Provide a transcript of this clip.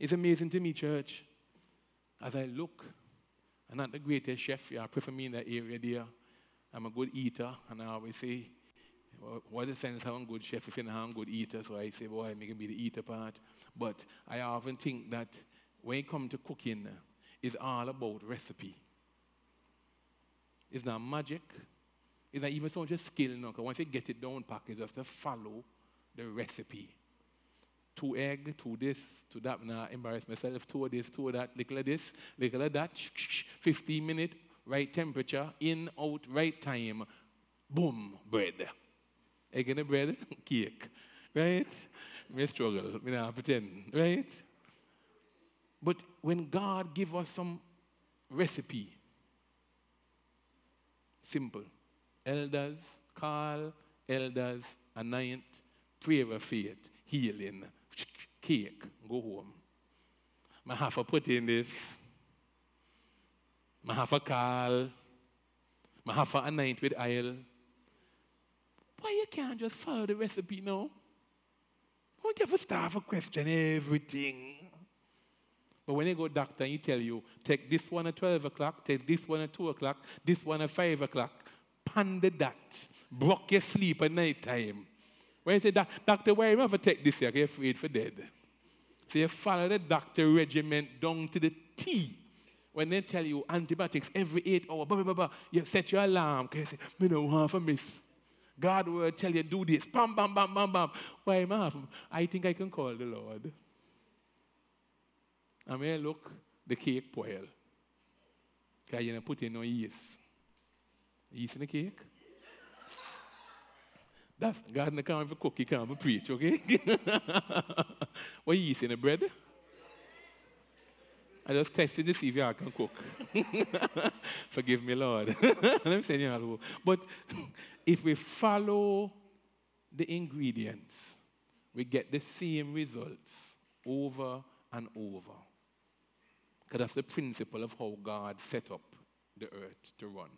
It's amazing to me, church, as I look. I'm not the greatest chef. Yeah, I prefer me in that area there. I'm a good eater, and I always say, well, what's the sense of a good chef if you're not a good eater? So I say, boy, make me the eater part. But I often think that when it comes to cooking, it's all about recipe. It's not magic. It's not even so much a skill, no, because once you get it down, pack, it's just to follow the recipe. 2 eggs, 2 this, 2 that. Now, embarrass myself, 2 of this, 2 of that, little of this, little of that, 15 minutes, right temperature, in, out, right time, boom, bread. Egg in the bread, cake, right? Me struggle, me not pretend, right? But when God give us some recipe, simple. Elders, call, elders, anoint, prayer of faith, healing, cake, go home. I have to put in this. I have to call. I have to anoint with oil. Why you can't just follow the recipe now? Why you have to start to question everything? But when you go to doctor and he tell you, take this one at 12 o'clock, take this one at 2 o'clock, this one at 5 o'clock, ponder that, broke your sleep at night time. When you say, doctor, why you have to take this here? You're afraid for dead. So you follow the doctor regimen down to the T. When they tell you antibiotics every 8 hours, blah, blah, blah, blah, you set your alarm because you say, me no want to miss. God will tell you, do this, bam, bam, bam, bam, bam. Why am I think I can call the Lord. I may look, the cake boil. Because you don't put in no yeast. Yeast in the cake? That's God can't have a cook, he can't have a preach, okay? What yeast in the bread? I just tested to see if y'all can cook. Forgive me, Lord. I'm saying y'all. But if we follow the ingredients, we get the same results over and over. Because that's the principle of how God set up the earth to run.